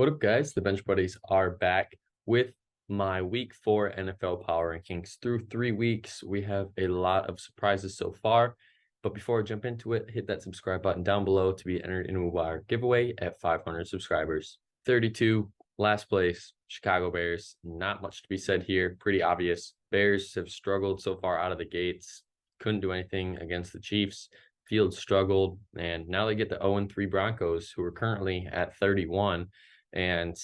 What up, guys? The Bench Buddies are back with my week 4 NFL Power Rankings. Through 3 weeks, we have a lot of surprises so far. But before I jump into it, hit that subscribe button down below to be entered into our giveaway at 500 subscribers. 32, last place, Chicago Bears. Not much to be said here. Pretty obvious. Bears have struggled so far out of the gates. Couldn't do anything against the Chiefs. Fields struggled, and now they get the 0-3 Broncos, who are currently at 31. And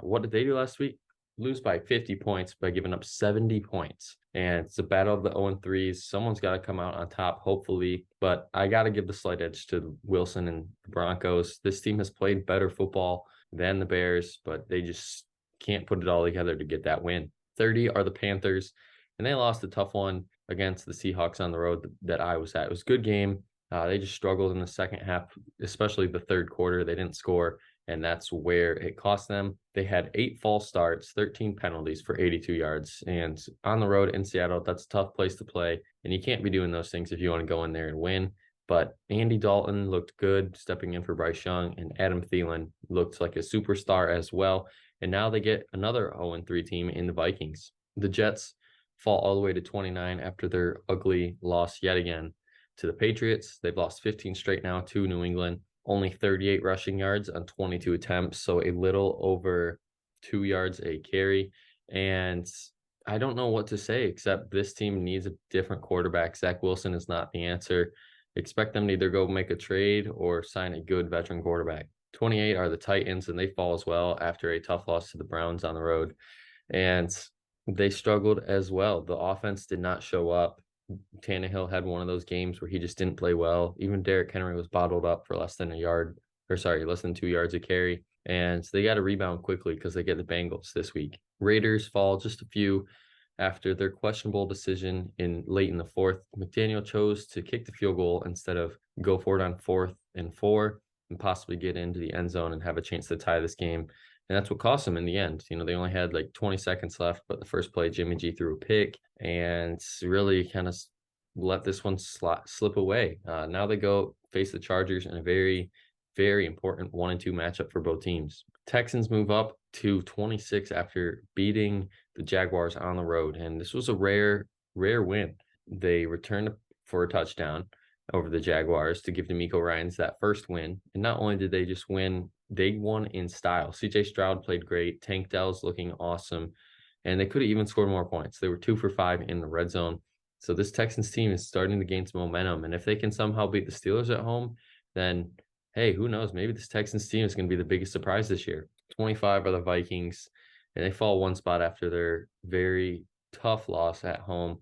what did they do last week? Lose by 50 points by giving up 70 points. And it's a battle of the 0-3s. Someone's got to come out on top, hopefully. But I got to give the slight edge to Wilson and the Broncos. This team has played better football than the Bears, but they just can't put it all together to get that win. 30 are the Panthers, and they lost a tough one against the Seahawks on the road that I was at. It was a good game. They just struggled in the second half, especially the third quarter. They didn't score, and that's where it cost them. They had 8 false starts, 13 penalties for 82 yards. And on the road in Seattle, that's a tough place to play. And you can't be doing those things if you want to go in there and win. But Andy Dalton looked good stepping in for Bryce Young, and Adam Thielen looked like a superstar as well. And now they get another 0-3 team in the Vikings. The Jets fall all the way to 29 after their ugly loss yet again to the Patriots. They've lost 15 straight now to New England. Only 38 rushing yards on 22 attempts, so a little over 2 yards a carry. And I don't know what to say, except this team needs a different quarterback. Zach Wilson is not the answer. Expect them to either go make a trade or sign a good veteran quarterback. 28 are the Titans, and they fall as well after a tough loss to the Browns on the road. And they struggled as well. The offense did not show up. Tannehill had one of those games where he just didn't play well. Even Derrick Henry was bottled up for less than 2 yards a carry. And they got to rebound quickly because they get the Bengals this week. Raiders fall just a few after their questionable decision late in the fourth. McDaniel chose to kick the field goal instead of go for it on 4th and 4 and possibly get into the end zone and have a chance to tie this game. And that's what cost them in the end. They only had like 20 seconds left, but the first play, Jimmy G threw a pick and really kind of let this one slip away. Now they go face the Chargers in a very, very important 1-2 matchup for both teams. Texans move up to 26 after beating the Jaguars on the road. And this was a rare win. They returned for a touchdown over the Jaguars to give DeMeco Ryans that first win. And not only did they just win, they won in style. CJ Stroud played great. Tank Dell's looking awesome. And they could have even scored more points. They were 2 for 5 in the red zone. So this Texans team is starting to gain some momentum. And if they can somehow beat the Steelers at home, then, hey, who knows? Maybe this Texans team is going to be the biggest surprise this year. 25 are the Vikings, and they fall one spot after their very tough loss at home.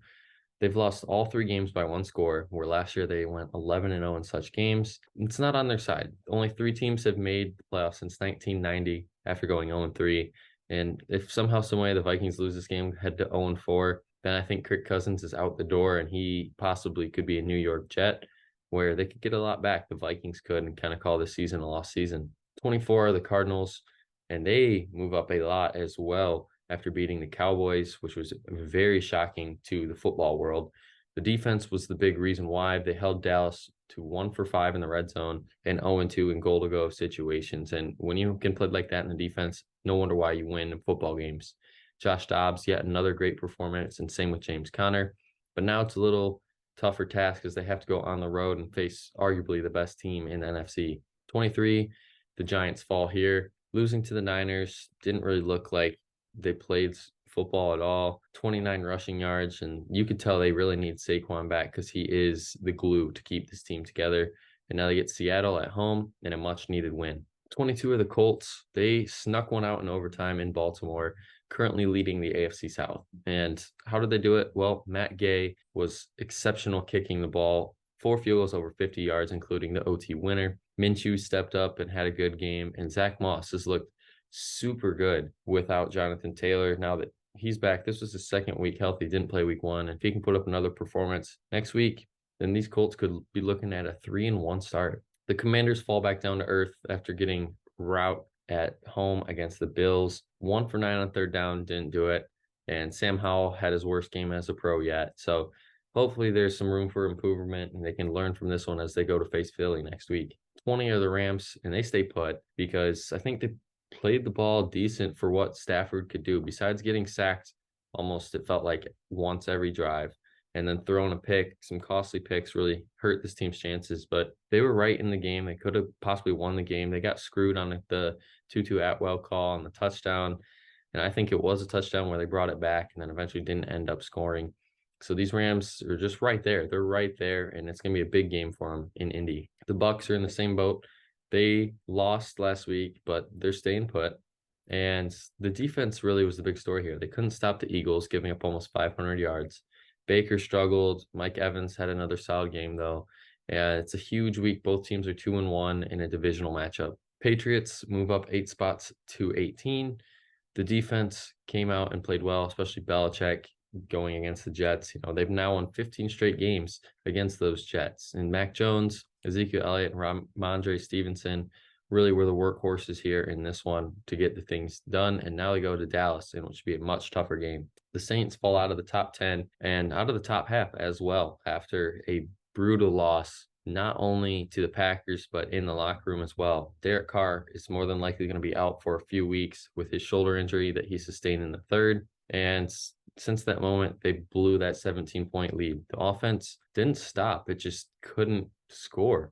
They've lost all 3 games by 1 score, where last year they went 11-0 in such games. It's not on their side. Only 3 teams have made the playoffs since 1990 after going 0-3. And if somehow, some way the Vikings lose this game, head to 0-4, then I think Kirk Cousins is out the door, and he possibly could be a New York Jet, where they could get a lot back. The Vikings could, and kind of call this season a lost season. 24 are the Cardinals, and they move up a lot as well after beating the Cowboys, which was very shocking to the football world. The defense was the big reason why. They held Dallas to 1 for 5 in the red zone and 0-2 in goal-to-go situations. And when you can play like that in the defense, no wonder why you win in football games. Josh Dobbs, yet another great performance, and same with James Conner. But now it's a little tougher task as they have to go on the road and face arguably the best team in the NFC. 23, the Giants fall here. Losing to the Niners didn't really look like they played football at all. 29 rushing yards, and you could tell they really need Saquon back because he is the glue to keep this team together. And now they get Seattle at home in a much-needed win. 22 are the Colts. They snuck one out in overtime in Baltimore, currently leading the AFC South. And how did they do it? Well, Matt Gay was exceptional kicking the ball. 4 field goals over 50 yards, including the OT winner. Minshew stepped up and had a good game. And Zach Moss has looked super good without Jonathan Taylor. Now that he's back, this was his second week healthy, didn't play week 1. If he can put up another performance next week, then these Colts could be looking at a 3-1 start. The Commanders fall back down to earth after getting rout at home against the Bills. 1 for 9 on 3rd down, didn't do it. And Sam Howell had his worst game as a pro yet. So hopefully there's some room for improvement, and they can learn from this one as they go to face Philly next week. 20 are the Rams, and they stay put because I think played the ball decent for what Stafford could do. Besides getting sacked almost, it felt like once every drive, and then throwing a pick, some costly picks really hurt this team's chances. But they were right in the game. They could have possibly won the game. They got screwed on the Tutu Atwell call on the touchdown. And I think it was a touchdown where they brought it back and then eventually didn't end up scoring. So these Rams are just right there. They're right there, and it's going to be a big game for them in Indy. The Bucs are in the same boat. They lost last week, but they're staying put. And the defense really was the big story here. They couldn't stop the Eagles, giving up almost 500 yards. Baker struggled. Mike Evans had another solid game, though. And it's a huge week. Both teams are 2-1 in a divisional matchup. Patriots move up 8 spots to 18. The defense came out and played well, especially Belichick going against the Jets. They've now won 15 straight games against those Jets. And Mac Jones, Ezekiel Elliott, and Ramondre Stevenson really were the workhorses here in this one to get the things done. And now they go to Dallas, and it should be a much tougher game. The Saints fall out of the top 10 and out of the top half as well after a brutal loss, not only to the Packers, but in the locker room as well. Derek Carr is more than likely going to be out for a few weeks with his shoulder injury that he sustained in the third. And since that moment, they blew that 17-point lead. The offense didn't stop. It just couldn't score.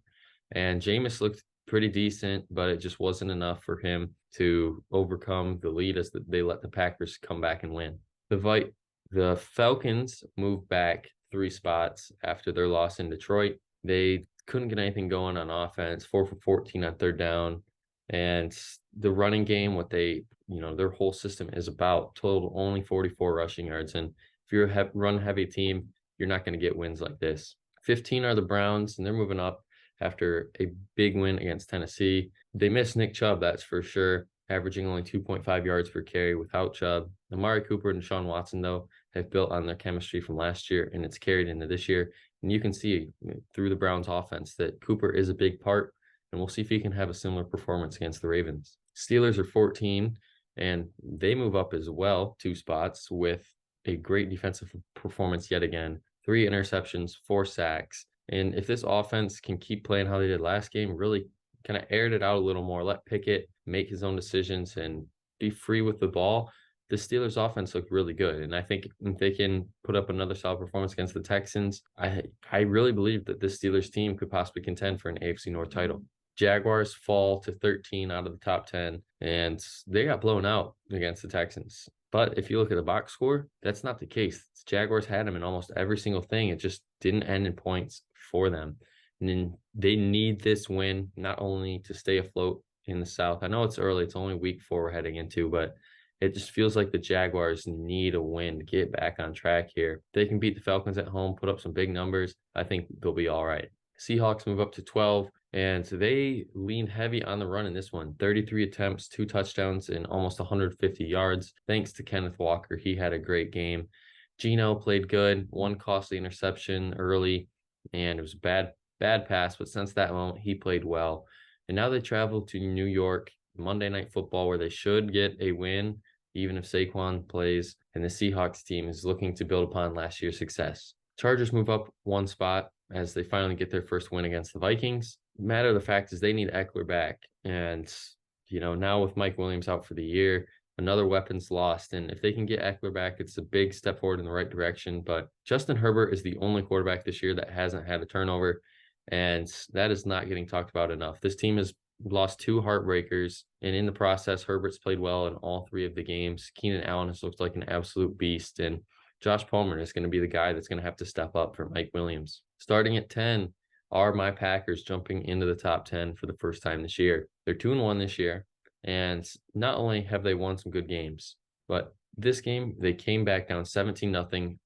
And Jameis looked pretty decent, but it just wasn't enough for him to overcome the lead as they let the Packers come back and win. The Falcons moved back 3 spots after their loss in Detroit. They couldn't get anything going on offense, 4 for 14 on third down. And the running game, their whole system is about total only 44 rushing yards. And if you're a run-heavy team, you're not going to get wins like this. 15 are the Browns, and they're moving up after a big win against Tennessee. They miss Nick Chubb, that's for sure, averaging only 2.5 yards per carry without Chubb. Amari Cooper and Deshaun Watson, though, have built on their chemistry from last year, and it's carried into this year. And you can see through the Browns offense that Cooper is a big part, and we'll see if he can have a similar performance against the Ravens. Steelers are 14, and they move up as well 2 spots with a great defensive performance yet again. 3 interceptions, 4 sacks. And if this offense can keep playing how they did last game, really kind of aired it out a little more, let Pickett make his own decisions and be free with the ball, the Steelers offense looked really good. And I think if they can put up another solid performance against the Texans, I really believe that this Steelers team could possibly contend for an AFC North title. Jaguars fall to 13 out of the top 10, and they got blown out against the Texans. But if you look at the box score, that's not the case. The Jaguars had them in almost every single thing. It just didn't end in points for them. And then they need this win not only to stay afloat in the South. I know it's early. It's only week 4 we're heading into, but it just feels like the Jaguars need a win to get back on track here. If they can beat the Falcons at home, put up some big numbers, I think they'll be all right. Seahawks move up to 12, and they lean heavy on the run in this one. 33 attempts, 2 touchdowns, and almost 150 yards. Thanks to Kenneth Walker. He had a great game. Geno played good, 1 costly interception early, and it was a bad pass, but since that moment, he played well. And now they travel to New York, Monday Night Football, where they should get a win, even if Saquon plays, and the Seahawks team is looking to build upon last year's success. Chargers move up 1 spot as they finally get their first win against the Vikings. Matter of the fact is they need Eckler back. And, now with Mike Williams out for the year, another weapon's lost. And if they can get Eckler back, it's a big step forward in the right direction. But Justin Herbert is the only quarterback this year that hasn't had a turnover. And that is not getting talked about enough. This team has lost 2 heartbreakers. And in the process, Herbert's played well in all 3 of the games. Keenan Allen has looked like an absolute beast. And Josh Palmer is going to be the guy that's going to have to step up for Mike Williams. Starting at 10 are my Packers, jumping into the top 10 for the first time this year. They're 2-1 this year. And not only have they won some good games, but this game, they came back down 17-0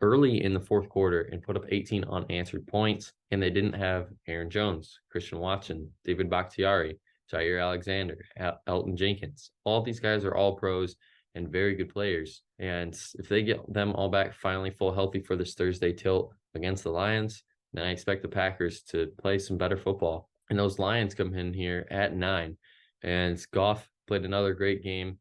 early in the 4th quarter and put up 18 unanswered points. And they didn't have Aaron Jones, Christian Watson, David Bakhtiari, Jair Alexander, Elton Jenkins. All these guys are all pros and very good players. And if they get them all back finally full healthy for this Thursday tilt against the Lions, then I expect the Packers to play some better football. And those Lions come in here at 9. And Goff played another great game.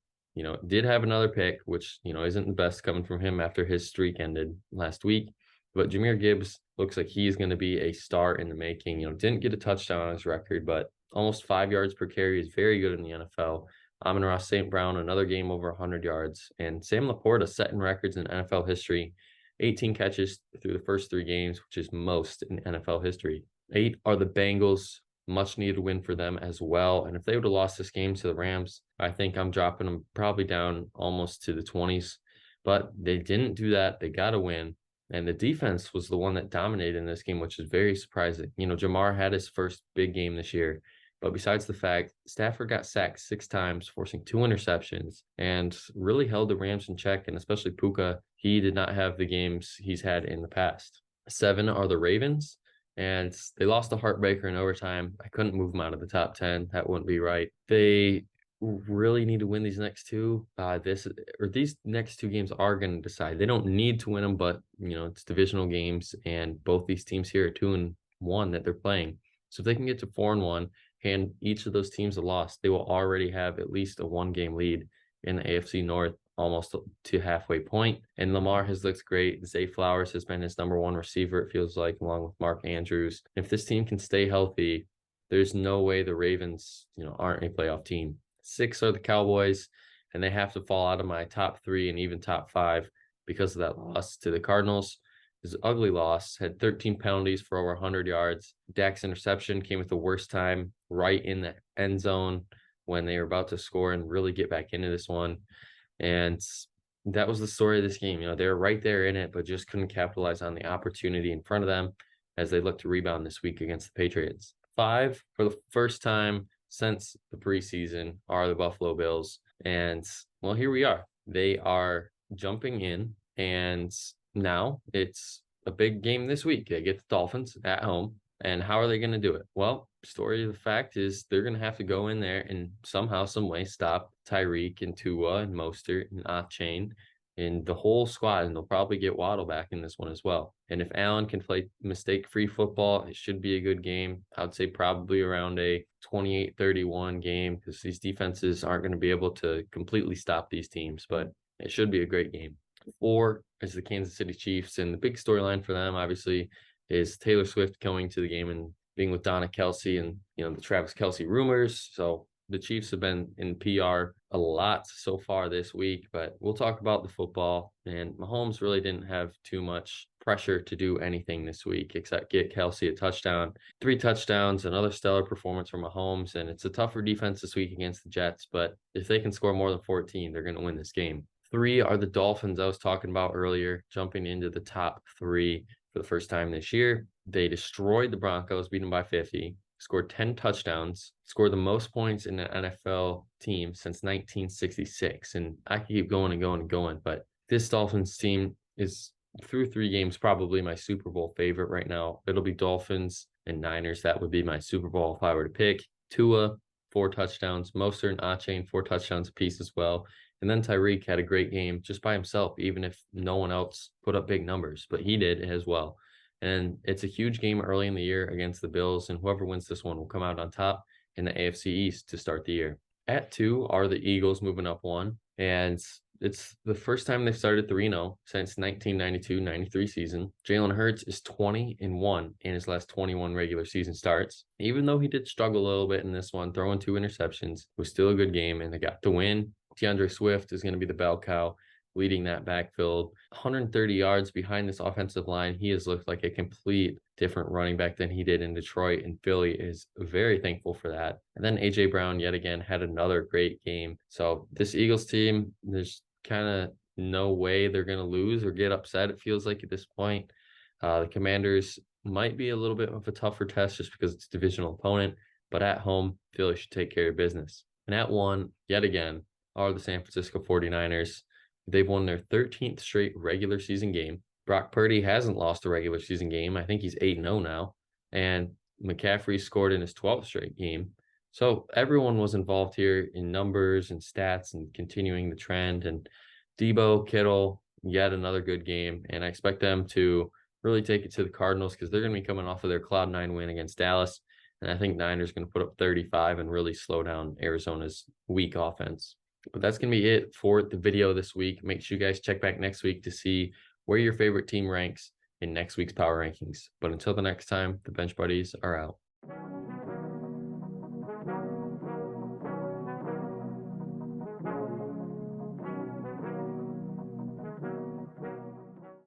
Did have another pick, which, isn't the best coming from him after his streak ended last week. But Jahmyr Gibbs looks like he's going to be a star in the making. Didn't get a touchdown on his record, but almost 5 yards per carry is very good in the NFL. Amon-Ra St. Brown, another game over 100 yards. And Sam Laporta setting records in NFL history. 18 catches through the first 3 games, which is most in NFL history. 8 are the Bengals. Much needed win for them as well. And if they would have lost this game to the Rams, I think I'm dropping them probably down almost to the 20s. But they didn't do that. They got a win. And the defense was the one that dominated in this game, which is very surprising. Ja'Marr had his first big game this year. But besides the fact, Stafford got sacked 6 times, forcing 2 interceptions, and really held the Rams in check, and especially Puka. He did not have the games he's had in the past. 7 are the Ravens, and they lost a heartbreaker in overtime. I couldn't move them out of the top 10. That wouldn't be right. They really need to win these next 2. These next 2 games are going to decide. They don't need to win them, but it's divisional games, and both these teams here are 2-1 that they're playing. So if they can get to 4-1, hand each of those teams a loss, they will already have at least a 1-game lead in the AFC North, almost to halfway point. And Lamar has looked great. Zay Flowers has been his #1 receiver, it feels like, along with Mark Andrews. If this team can stay healthy, there's no way the Ravens, aren't a playoff team. 6 are the Cowboys, and they have to fall out of my top 3 and even top 5 because of that loss to the Cardinals. His ugly loss, had 13 penalties for over 100 yards. Dak's interception came at the worst time, right in the end zone when they were about to score and really get back into this one. And that was the story of this game. They were right there in it, but just couldn't capitalize on the opportunity in front of them as they look to rebound this week against the Patriots. 5, for the first time since the preseason, are the Buffalo Bills. And, well, here we are. They are jumping in, and now it's a big game this week. They get the Dolphins at home. And how are they going to do it? Well, story of the fact is they're going to have to go in there and somehow, some way stop Tyreek and Tua and Mostert and Achane and the whole squad. And they'll probably get Waddle back in this one as well. And if Allen can play mistake-free football, it should be a good game. I would say probably around a 28-31 game, because these defenses aren't going to be able to completely stop these teams. But it should be a great game. 4 is the Kansas City Chiefs, and the big storyline for them, obviously, is Taylor Swift going to the game and being with Donna Kelce and, the Travis Kelce rumors. So the Chiefs have been in PR a lot so far this week, but we'll talk about the football. And Mahomes really didn't have too much pressure to do anything this week except get Kelce a touchdown. 3 touchdowns, another stellar performance from Mahomes, and it's a tougher defense this week against the Jets, but if they can score more than 14, they're going to win this game. 3 are the Dolphins I was talking about earlier, jumping into the top 3 for the first time this year. They destroyed the Broncos, beat them by 50, scored 10 touchdowns, scored the most points in an NFL team since 1966. And I could keep going and going and going, but this Dolphins team is, through 3 games, probably my Super Bowl favorite right now. It'll be Dolphins and Niners. That would be my Super Bowl if I were to pick. Tua, 4 touchdowns. Mostert and Achane, 4 touchdowns apiece as well. And then Tyreek had a great game just by himself, even if no one else put up big numbers, but he did as well. And it's a huge game early in the year against the Bills, and whoever wins this one will come out on top in the AFC East to start the year. At 2 are the Eagles, moving up 1, and it's the first time they've started 3-0 since 1992-93 season. Jalen Hurts is 20-1 in his last 21 regular season starts. Even though he did struggle a little bit in this one, throwing 2 interceptions, it was still a good game, and they got the win. DeAndre Swift is going to be the bell cow leading that backfield. 130 yards behind this offensive line. He has looked like a complete different running back than he did in Detroit, and Philly is very thankful for that. And then A.J. Brown yet again had another great game. So this Eagles team, there's kind of no way they're going to lose or get upset, it feels like, at this point. The Commanders might be a little bit of a tougher test just because it's a divisional opponent, but at home, Philly should take care of business. And at 1, yet again, are the San Francisco 49ers. They've won their 13th straight regular season game. Brock Purdy hasn't lost a regular season game. I think he's 8-0 now. And McCaffrey scored in his 12th straight game. So everyone was involved here in numbers and stats and continuing the trend. And Debo, Kittle, yet another good game. And I expect them to really take it to the Cardinals because they're going to be coming off of their Cloud 9 win against Dallas. And I think Niners going to put up 35 and really slow down Arizona's weak offense. But that's going to be it for the video this week. Make sure you guys check back next week to see where your favorite team ranks in next week's power rankings. But until the next time, the Bench Buddies are out.